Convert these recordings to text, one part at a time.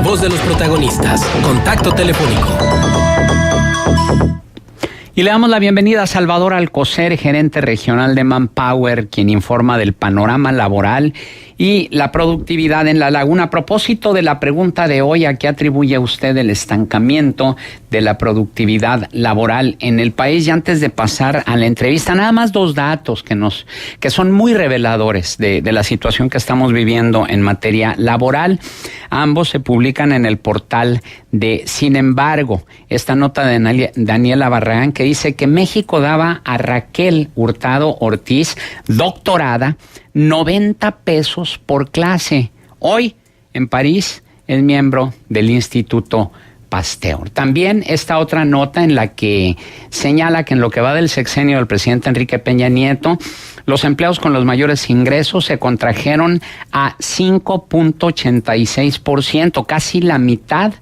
voz de los protagonistas. Contacto telefónico. Y le damos la bienvenida a Salvador Alcocer, gerente regional de Manpower, quien informa del panorama laboral y la productividad en la laguna. A propósito de la pregunta de hoy, ¿a qué atribuye usted el estancamiento de la productividad laboral en el país? Y antes de pasar a la entrevista, nada más dos datos que son muy reveladores de la situación que estamos viviendo en materia laboral. Ambos se publican en el portal de Sin Embargo. Esta nota de Daniela Barragán, que dice que México daba a Raquel Hurtado Ortiz, doctorada, 90 pesos por clase. Hoy, en París, es miembro del Instituto Pasteur. También esta otra nota en la que señala que en lo que va del sexenio del presidente Enrique Peña Nieto, los empleos con los mayores ingresos se contrajeron a 5.86%, casi la mitad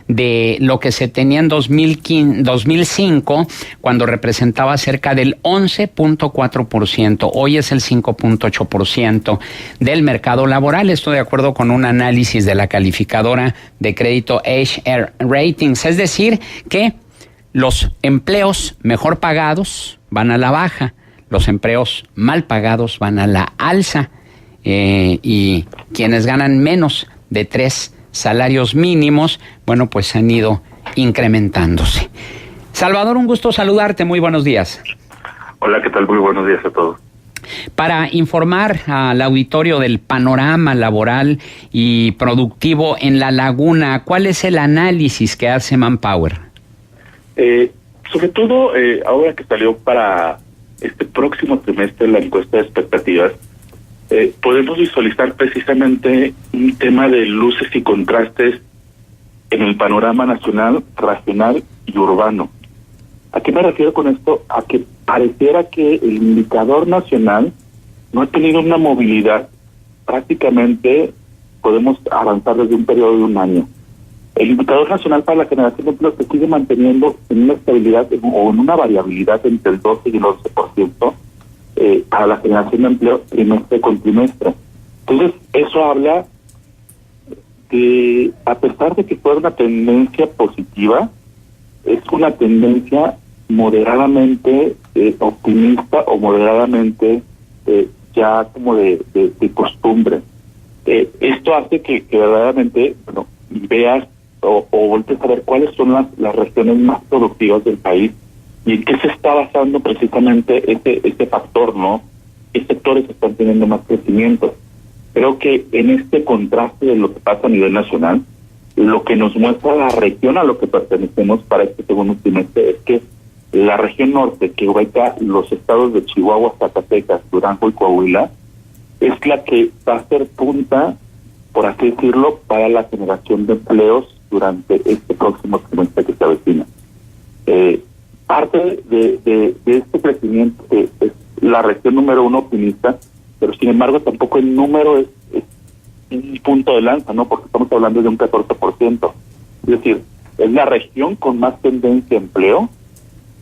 de lo que se tenía en 2005, cuando representaba cerca del 11.4%. Hoy es el 5.8% del mercado laboral. Esto de acuerdo con un análisis de la calificadora de crédito HR Ratings. Es decir, que los empleos mejor pagados van a la baja, los empleos mal pagados van a la alza, y quienes ganan menos de 3 salarios mínimos, bueno, pues han ido incrementándose. Salvador, un gusto saludarte, muy buenos días. Hola, ¿qué tal? Muy buenos días a todos. Para informar al auditorio del panorama laboral y productivo en La Laguna, ¿cuál es el análisis que hace Manpower? Sobre todo, ahora que salió para este próximo trimestre la encuesta de expectativas, podemos visualizar precisamente un tema de luces y contrastes en el panorama nacional, regional y urbano. ¿A qué me refiero con esto? A que pareciera que el indicador nacional no ha tenido una movilidad. Prácticamente podemos avanzar desde un periodo de un año. El indicador nacional para la generación de empleo se sigue manteniendo en una estabilidad o en una variabilidad entre el 12 y el 11%. Para la generación de empleo trimestre con trimestre. Entonces, eso habla de, a pesar de que fue una tendencia positiva, es una tendencia moderadamente optimista o moderadamente ya como de costumbre. Esto hace que verdaderamente veas o voltees a ver cuáles son las regiones más productivas del país y en qué se está basando precisamente este factor, ¿no? ¿Qué sectores están teniendo más crecimiento? Creo que en este contraste de lo que pasa a nivel nacional, lo que nos muestra la región a lo que pertenecemos para este segundo trimestre es que la región norte, que ubica los estados de Chihuahua, Zacatecas, Durango y Coahuila, es la que va a ser punta, por así decirlo, para la generación de empleos durante este próximo trimestre que se avecina. Parte de este crecimiento es la región número 1 optimista, pero sin embargo tampoco el número es un punto de lanza, ¿no? Porque estamos hablando de un 14%. Es decir, es la región con más tendencia a empleo,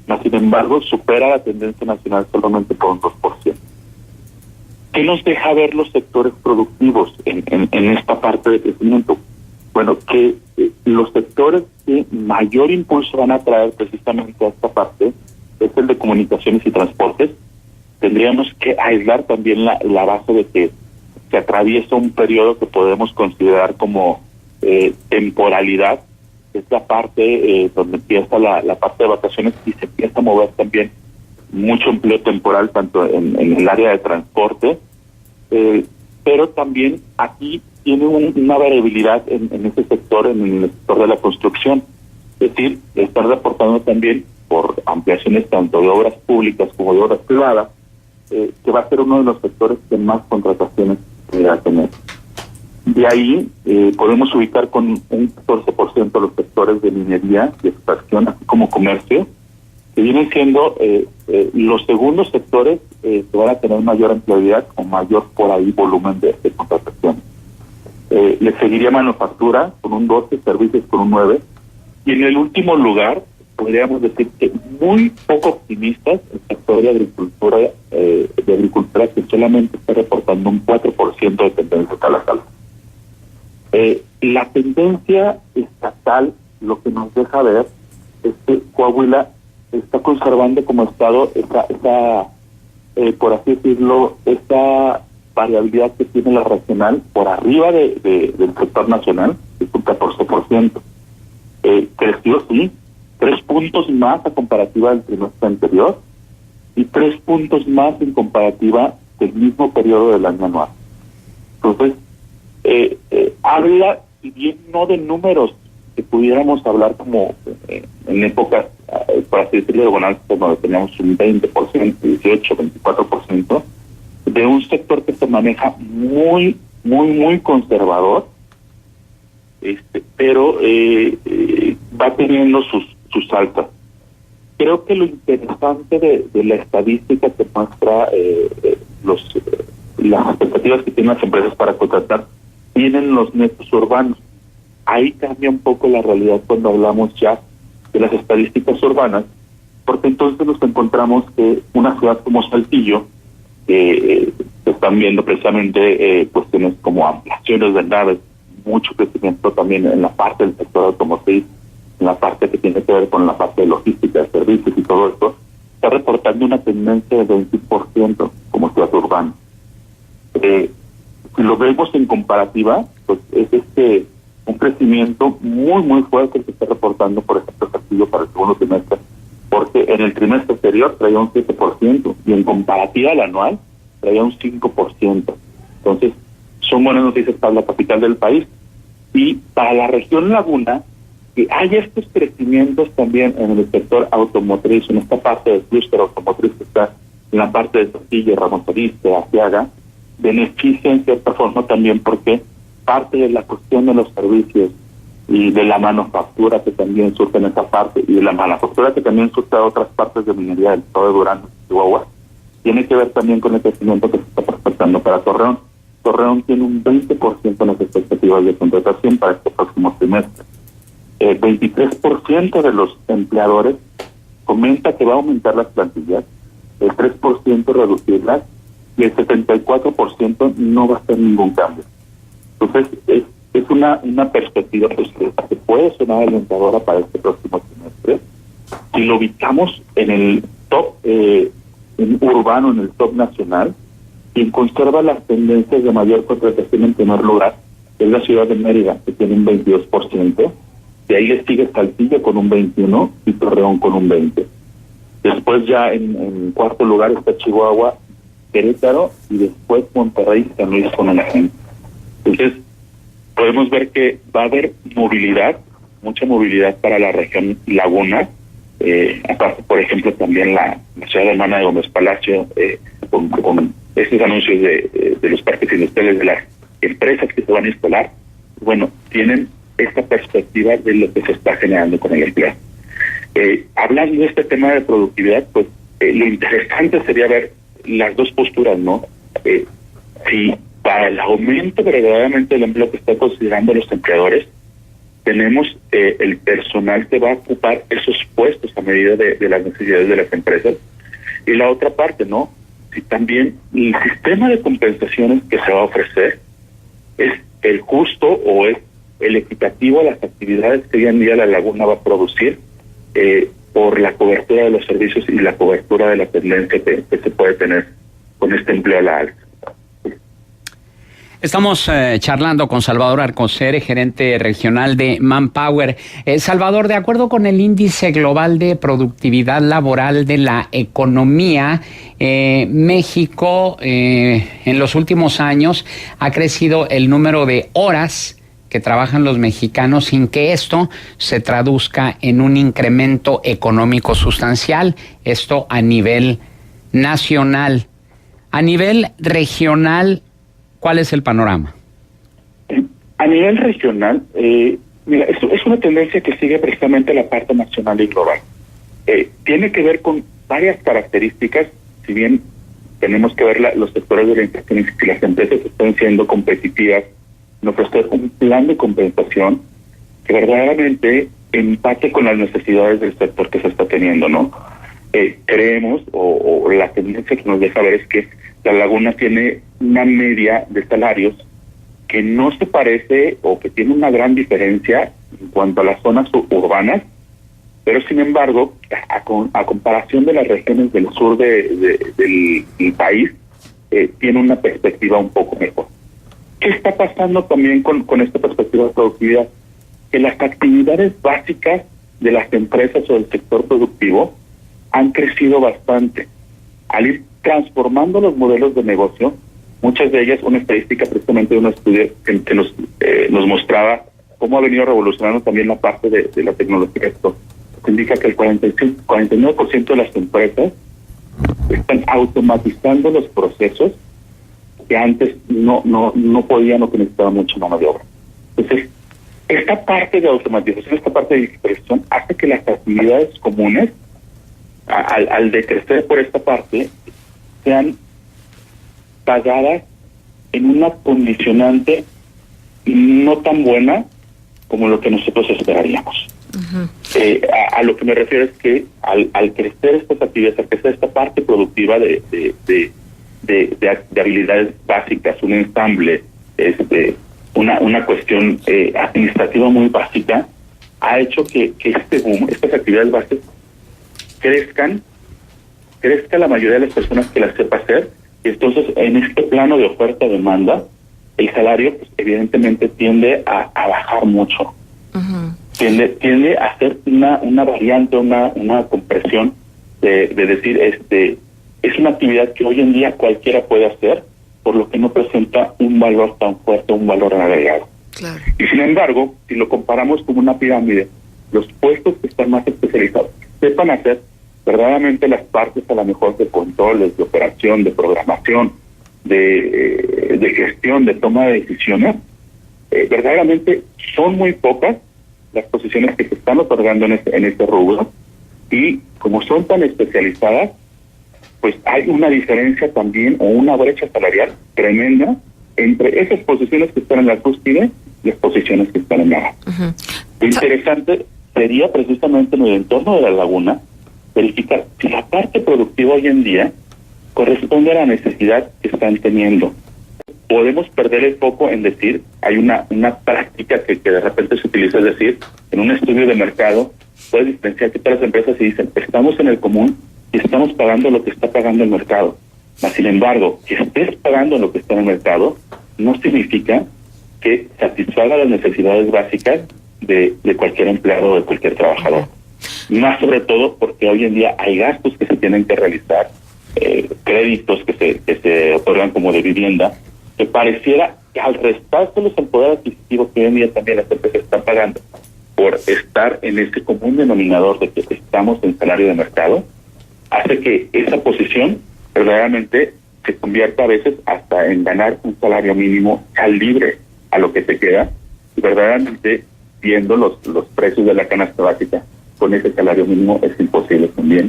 mas sin embargo supera la tendencia nacional solamente por un 2%. ¿Qué nos deja ver los sectores productivos en esta parte de crecimiento? Bueno, que los sectores que mayor impulso van a traer precisamente a esta parte es el de comunicaciones y transportes. Tendríamos que aislar también la base de que se atraviesa un periodo que podemos considerar como temporalidad. Es la parte donde empieza la parte de vacaciones y se empieza a mover también mucho empleo temporal, tanto en el área de transporte, pero también aquí tiene una variabilidad en ese sector, en el sector de la construcción. Es decir, está reportando también por ampliaciones tanto de obras públicas como de obras privadas, que va a ser uno de los sectores que más contrataciones va a tener. De ahí podemos ubicar con un 14% los sectores de minería y extracción, así como comercio, que vienen siendo los segundos sectores que van a tener mayor empleabilidad o mayor por ahí volumen de contratación. Le seguiría manufactura con un 12, servicios con un 9, y en el último lugar podríamos decir que muy poco optimistas el sector de agricultura, que solamente está reportando un 4% de tendencia a la alza. La tendencia estatal lo que nos deja ver es que Coahuila está conservando como estado esa por así decirlo, esa variabilidad que tiene la regional por arriba del sector nacional, que es un 14%. Creció, sí, 3 puntos más a comparativa del trimestre anterior y 3 puntos más en comparativa del mismo periodo del año anual. Entonces, habla, si bien no de números que pudiéramos hablar como en épocas, por así decirlo, de bonanza, donde teníamos un 20%, 18, 24%, de un sector que se maneja muy, muy, muy conservador, pero va teniendo sus altas. Creo que lo interesante de la estadística que muestra las expectativas que tienen las empresas para contratar tienen los netos urbanos. Ahí cambia un poco la realidad cuando hablamos ya de las estadísticas urbanas, porque entonces nos encontramos que una ciudad como Saltillo, se están viendo precisamente cuestiones como ampliaciones de naves, mucho crecimiento también en la parte del sector automotriz, en la parte que tiene que ver con la parte de logística, de servicios y todo esto, está reportando una tendencia de 20% como ciudad urbana. Si lo vemos en comparativa, pues es un crecimiento muy, muy fuerte que está reportando, por ejemplo, Saltillo para el segundo trimestre, porque en el trimestre anterior traía un 7% y en comparativa al anual traía un 5%. Entonces, son buenas noticias para la capital del país. Y para la región Laguna, que hay estos crecimientos también en el sector automotriz, en esta parte del clúster automotriz que está en la parte de Saltillo, Ramos Arizpe, Arteaga, beneficia en cierta forma también porque parte de la cuestión de los servicios y de la manufactura que también surge en esa parte y de la manufactura que también surge a otras partes de minería del estado de Durango y Chihuahua, tiene que ver también con el crecimiento que se está prospectando para Torreón. Torreón tiene un 20% en las expectativas de contratación para este próximo trimestre. 23% de los empleadores comenta que va a aumentar las plantillas, el 3% reducirlas y el 74% no va a hacer ningún cambio. Entonces, es una perspectiva que puede sonar alentadora para este próximo trimestre. Si lo ubicamos en el top urbano, en el top nacional, quien conserva las tendencias de mayor contratación en primer lugar es la ciudad de Mérida, que tiene un 22%. De ahí le sigue Saltillo con un 21% y Torreón con un 20%. Después ya en cuarto lugar está Chihuahua, Querétaro y después Monterrey y San Luis con un ejemplo. Entonces, podemos ver que va a haber movilidad, mucha movilidad para la región Laguna. Aparte, por ejemplo, también la ciudad hermana de Gómez Palacio, con estos anuncios de los parques industriales de las empresas que se van a instalar, bueno, tienen esta perspectiva de lo que se está generando con el empleo. Hablando de este tema de productividad, pues lo interesante sería ver las dos posturas, ¿no? Si para el aumento verdaderamente del empleo que están considerando los empleadores, tenemos el personal que va a ocupar esos puestos a medida de las necesidades de las empresas. Y la otra parte, ¿no? Si también el sistema de compensaciones que se va a ofrecer es el justo o es el equitativo a las actividades que hoy en día la Laguna va a producir por la cobertura de los servicios y la cobertura de la tendencia que se puede tener con este empleo a la alza. Estamos charlando con Salvador Alcocer, gerente regional de Manpower. Salvador, de acuerdo con el Índice Global de Productividad Laboral de la Economía, México en los últimos años ha crecido el número de horas que trabajan los mexicanos sin que esto se traduzca en un incremento económico sustancial, esto a nivel nacional. A nivel regional, ¿cuál es el panorama? A nivel regional, mira, es una tendencia que sigue precisamente la parte nacional y global. Tiene que ver con varias características, si bien tenemos que ver los sectores de la industria y las empresas están siendo competitivas en ofrecer un plan de compensación que verdaderamente empate con las necesidades del sector que se está teniendo, ¿no? Creemos, o la tendencia que nos deja ver es que la Laguna tiene una media de salarios que no se parece o que tiene una gran diferencia en cuanto a las zonas urbanas, pero sin embargo, a comparación de las regiones del sur del país, tiene una perspectiva un poco mejor. ¿Qué está pasando también con esta perspectiva de productividad? Que las actividades básicas de las empresas o del sector productivo han crecido bastante. Al ir transformando los modelos de negocio, muchas de ellas, una estadística precisamente de un estudio que nos mostraba cómo ha venido revolucionando también la parte de la tecnología. Esto indica que el 49% de las empresas están automatizando los procesos que antes no podían o que necesitaban mucha mano de obra. Entonces, esta parte de automatización, esta parte de digitalización hace que las actividades comunes, al decrecer por esta parte, sean pagadas en una condicionante no tan buena como lo que nosotros esperaríamos. Uh-huh. A lo que me refiero es que al crecer estas actividades, al crecer esta parte productiva de habilidades básicas, un ensamble, una cuestión administrativa muy básica, ha hecho que este boom, estas actividades básicas, crezca la mayoría de las personas que las sepa hacer, y entonces en este plano de oferta-demanda, el salario pues, evidentemente tiende a bajar mucho. Uh-huh. Tiende a ser una variante, una compresión de decir, es una actividad que hoy en día cualquiera puede hacer, por lo que no presenta un valor tan fuerte, un valor agregado. Claro. Y sin embargo, si lo comparamos con una pirámide, los puestos que están más especializados, sepan hacer verdaderamente las partes a lo mejor de controles, de operación, de programación, de gestión, de toma de decisiones, verdaderamente son muy pocas las posiciones que se están otorgando en este rubro, y como son tan especializadas, pues hay una diferencia también o una brecha salarial tremenda entre esas posiciones que están en la cúspide y las posiciones que están en la base. Uh-huh. Lo interesante sería precisamente en el entorno de la laguna verificar si la parte productiva hoy en día corresponde a la necesidad que están teniendo. Podemos perder el foco en decir, hay una práctica que de repente se utiliza, es decir, en un estudio de mercado, puedes diferenciar que todas las empresas y dicen, estamos en el común y estamos pagando lo que está pagando el mercado. Mas, sin embargo, que estés pagando lo que está en el mercado no significa que satisfaga las necesidades básicas de cualquier empleado o de cualquier trabajador. Más sobre todo porque hoy en día hay gastos que se tienen que realizar, créditos que se otorgan como de vivienda, que pareciera que al restárselos el poder adquisitivo que hoy en día también las empresas están pagando por estar en ese común denominador de que estamos en salario de mercado, hace que esa posición verdaderamente se convierta a veces hasta en ganar un salario mínimo al libre a lo que te queda, y verdaderamente viendo los precios de la canasta básica, con ese salario mínimo es imposible también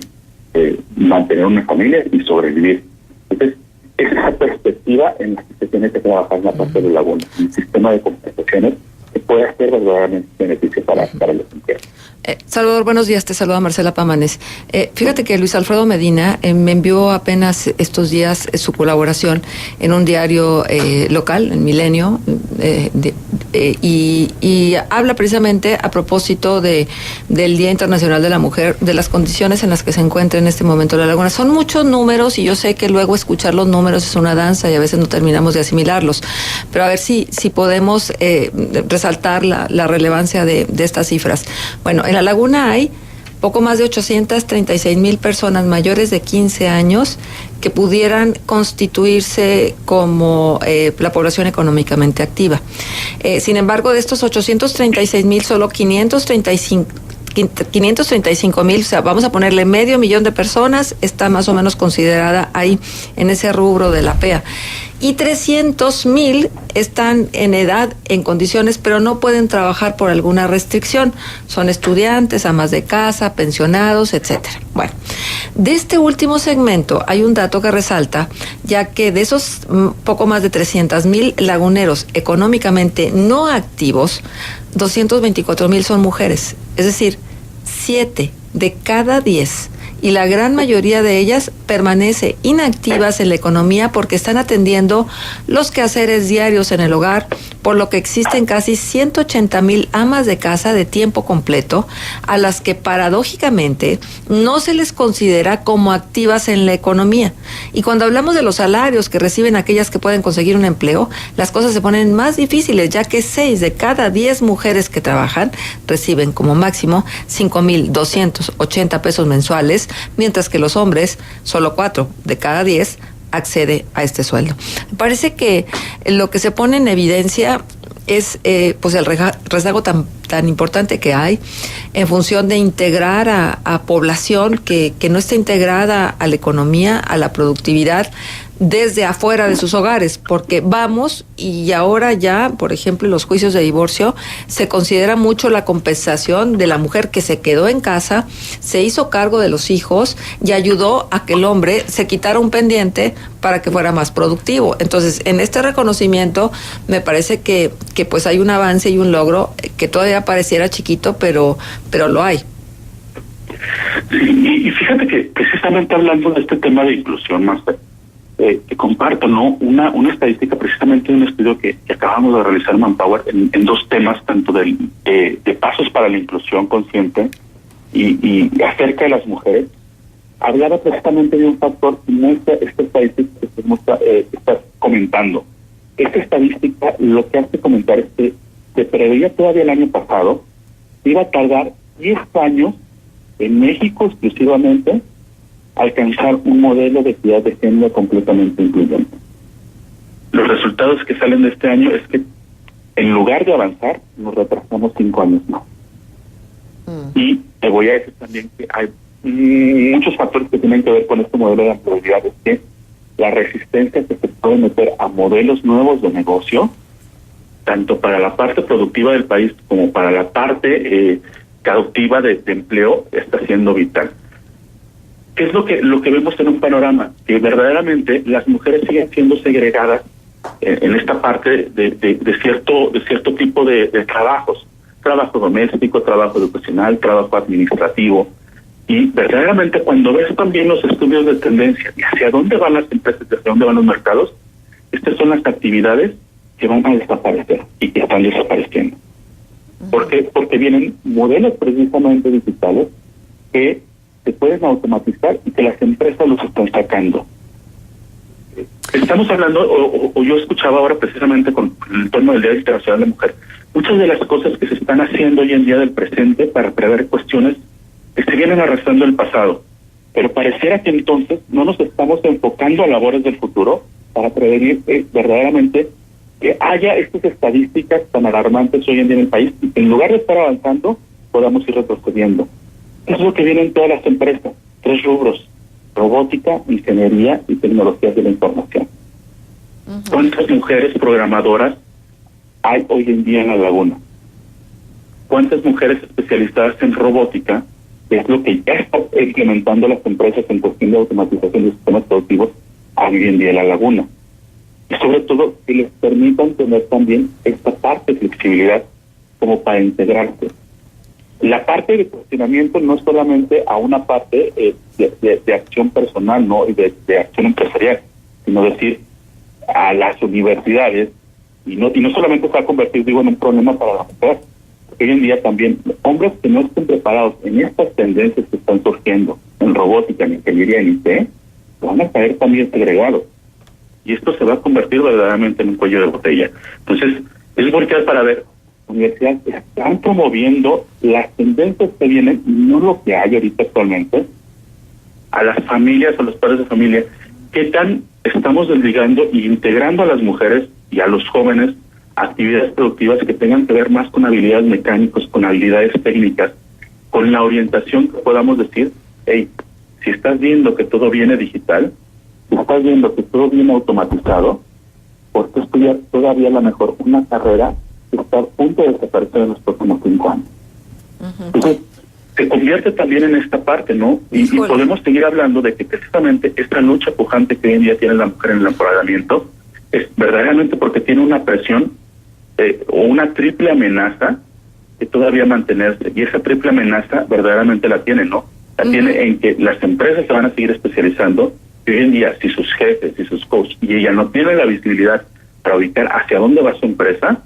mantener una familia y sobrevivir. Entonces, es esa perspectiva en la que se tiene que trabajar en la parte de laguna, un sistema de compensaciones que pueda ser verdaderamente beneficio para los empleados. Salvador, buenos días, te saluda Marcela Pámanes. Fíjate que Luis Alfredo Medina me envió apenas estos días su colaboración en un diario local, en Milenio, y habla precisamente a propósito del Día Internacional de la Mujer, de las condiciones en las que se encuentra en este momento la laguna. Son muchos números y yo sé que luego escuchar los números es una danza y a veces no terminamos de asimilarlos, pero a ver si podemos resaltar la relevancia de estas cifras. Bueno, en la laguna hay poco más de 836,000 personas mayores de 15 años que pudieran constituirse como la población económicamente activa. Sin embargo, de estos 836,000, solo 535,000, o sea, vamos a ponerle 500,000 de personas, está más o menos considerada ahí en ese rubro de la PEA. Y 300,000 están en edad, en condiciones, pero no pueden trabajar por alguna restricción. Son estudiantes, amas de casa, pensionados, etcétera. Bueno, de este último segmento hay un dato que resalta, ya que de esos poco más de 300,000 laguneros económicamente no activos, 224,000 son mujeres. Es decir, 7 de cada 10. y la gran mayoría de ellas permanece inactivas en la economía porque están atendiendo los quehaceres diarios en el hogar, por lo que existen casi 180,000 amas de casa de tiempo completo a las que paradójicamente no se les considera como activas en la economía. Y cuando hablamos de los salarios que reciben aquellas que pueden conseguir un empleo, las cosas se ponen más difíciles, ya que 6 de cada 10 mujeres que trabajan reciben como máximo 5,280 pesos mensuales, mientras que los hombres, solo 4 de cada 10 accede a este sueldo. Parece que lo que se pone en evidencia es pues el rezago tan importante que hay en función de integrar a población que no está integrada a la economía, a la productividad, desde afuera de sus hogares, porque vamos y ahora ya, por ejemplo, en los juicios de divorcio se considera mucho la compensación de la mujer que se quedó en casa, se hizo cargo de los hijos y ayudó a que el hombre se quitara un pendiente para que fuera más productivo. Entonces, en este reconocimiento me parece que pues hay un avance y un logro que todavía pareciera chiquito, pero lo hay. Sí, y fíjate que precisamente hablando de este tema de inclusión, Master, te comparto, ¿no? Una estadística precisamente de un estudio que acabamos de realizar en Manpower en dos temas, tanto de pasos para la inclusión consciente y acerca de las mujeres. Hablaba precisamente de un factor, no esta estadística que estás comentando. Esta estadística lo que hace comentar es que se preveía todavía el año pasado que iba a tardar 10 años en México exclusivamente alcanzar un modelo de equidad de género completamente incluyente. Los resultados que salen de este año es que en lugar de avanzar, nos retrasamos 5 años más. Y te voy a decir también que hay muchos factores que tienen que ver con este modelo de empleabilidad, es que la resistencia que se puede meter a modelos nuevos de negocio, tanto para la parte productiva del país como para la parte productiva de empleo, está siendo vital. ¿Qué es lo que vemos en un panorama? Que verdaderamente las mujeres siguen siendo segregadas en esta parte de cierto tipo de trabajos. Trabajo doméstico, trabajo educacional, trabajo administrativo. Y verdaderamente cuando ves también los estudios de tendencia y hacia dónde van las empresas, hacia dónde van los mercados, estas son las actividades que van a desaparecer y que están desapareciendo. ¿Por qué? Porque vienen modelos precisamente digitales que se pueden automatizar y que las empresas los están sacando. Estamos hablando, o yo escuchaba ahora precisamente con el torno del Día Internacional de la Mujer, muchas de las cosas que se están haciendo hoy en día del presente para prever cuestiones que se vienen arrastrando del pasado, pero pareciera que entonces no nos estamos enfocando a labores del futuro para prevenir verdaderamente que haya estas estadísticas tan alarmantes hoy en día en el país y que en lugar de estar avanzando podamos ir retrocediendo. Eso es lo que vienen todas las empresas, 3 rubros: robótica, ingeniería y tecnologías de la información. ¿Cuántas mujeres programadoras hay hoy en día en la laguna? ¿Cuántas mujeres especializadas en robótica, que es lo que ya están implementando las empresas en cuestión de automatización de sistemas productivos, hay hoy en día en la laguna? Y sobre todo, que les permitan tener también esta parte de flexibilidad como para integrarse. La parte de cuestionamiento no es solamente a una parte de acción personal, ¿no? Y de acción empresarial, sino decir a las universidades, y no solamente se va a convertir, en un problema para la mujer, porque hoy en día también hombres que no estén preparados en estas tendencias que están surgiendo en robótica, en ingeniería, en IT, van a caer también segregados. Y esto se va a convertir verdaderamente en un cuello de botella. Entonces, es voltear para ver, universidades están promoviendo las tendencias que vienen, no lo que hay ahorita actualmente, a las familias, a los padres de familia, qué tan estamos desligando e integrando a las mujeres y a los jóvenes a actividades productivas que tengan que ver más con habilidades mecánicas, con habilidades técnicas, con la orientación que podamos decir, hey, si estás viendo que todo viene digital, si estás viendo que todo viene automatizado, ¿por qué estudiar todavía a lo mejor una carrera que está a punto de desaparecer en los próximos 5 años? Entonces, se convierte también en esta parte, ¿no? Y podemos seguir hablando de que precisamente esta lucha pujante que hoy en día tiene la mujer en el empoderamiento es verdaderamente porque tiene una presión o una triple amenaza que todavía mantenerse, y esa triple amenaza verdaderamente la tiene, ¿no? La tiene en que las empresas se van a seguir especializando. Y hoy en día, si sus jefes y sus coaches y ella no tienen la visibilidad para ubicar hacia dónde va su empresa,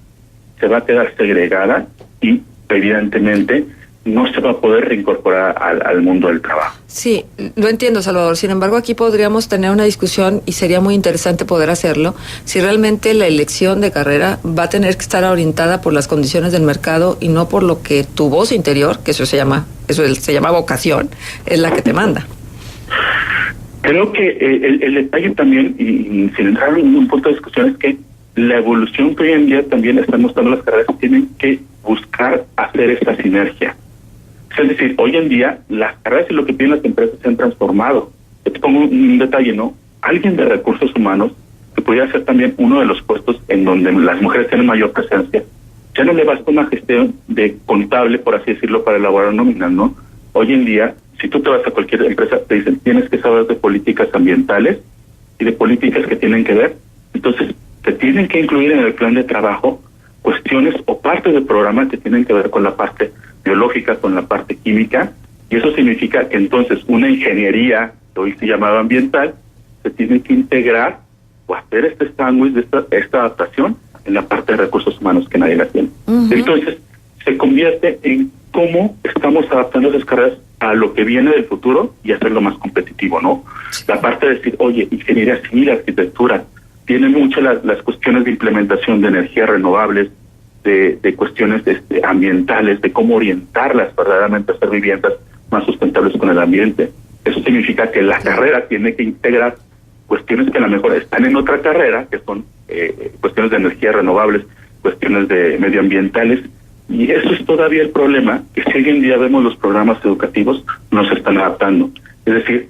se va a quedar segregada y evidentemente no se va a poder reincorporar al mundo del trabajo. Sí, lo entiendo, Salvador. Sin embargo, aquí podríamos tener una discusión y sería muy interesante poder hacerlo si realmente la elección de carrera va a tener que estar orientada por las condiciones del mercado y no por lo que tu voz interior, que eso se llama vocación, es la que te manda. Creo que el detalle también, y sin entrar en un punto de discusión, es que la evolución que hoy en día también están mostrando las carreras tienen que buscar hacer esa sinergia. Es decir, hoy en día las carreras y lo que piden las empresas se han transformado. Te pongo un detalle, ¿no? Alguien de recursos humanos, que podría ser también uno de los puestos en donde las mujeres tienen mayor presencia, ya no le basta una gestión de contable, por así decirlo, para elaborar nóminas, ¿no? Hoy en día, si tú te vas a cualquier empresa, te dicen, tienes que saber de políticas ambientales y de políticas que tienen que ver. Entonces, te tienen que incluir en el plan de trabajo cuestiones o partes del programa que tienen que ver con la parte biológica, con la parte química, y eso significa que entonces una ingeniería, que hoy se llamaba ambiental, se tiene que integrar o hacer este sándwich de esta adaptación en la parte de recursos humanos que nadie la tiene. Entonces, se convierte en cómo estamos adaptando esas carreras a lo que viene del futuro y hacerlo más competitivo, ¿no? La parte de decir, oye, ingeniería civil, arquitectura, tiene mucho las cuestiones de implementación de energías renovables, de cuestiones ambientales, de cómo orientarlas verdaderamente a hacer viviendas más sustentables con el ambiente. Eso significa que la carrera tiene que integrar cuestiones que a lo mejor están en otra carrera, que son cuestiones de energías renovables, cuestiones de medioambientales, y eso es todavía el problema, que si hoy en día vemos los programas educativos, no se están adaptando. Es decir,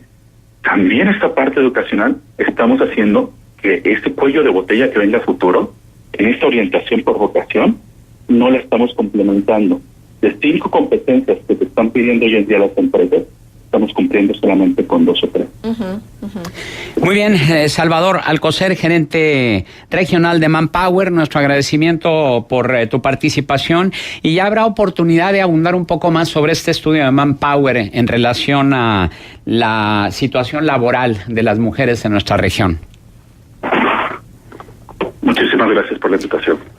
también esta parte educacional estamos haciendo que ese cuello de botella que venga a futuro, en esta orientación por vocación, no la estamos complementando. De 5 competencias que te están pidiendo hoy en día las empresas, estamos cumpliendo solamente con 2 o 3. Muy bien, Salvador Alcocer, gerente regional de Manpower, nuestro agradecimiento por tu participación, y ya habrá oportunidad de abundar un poco más sobre este estudio de Manpower en relación a la situación laboral de las mujeres en nuestra región. Muchísimas gracias por la invitación.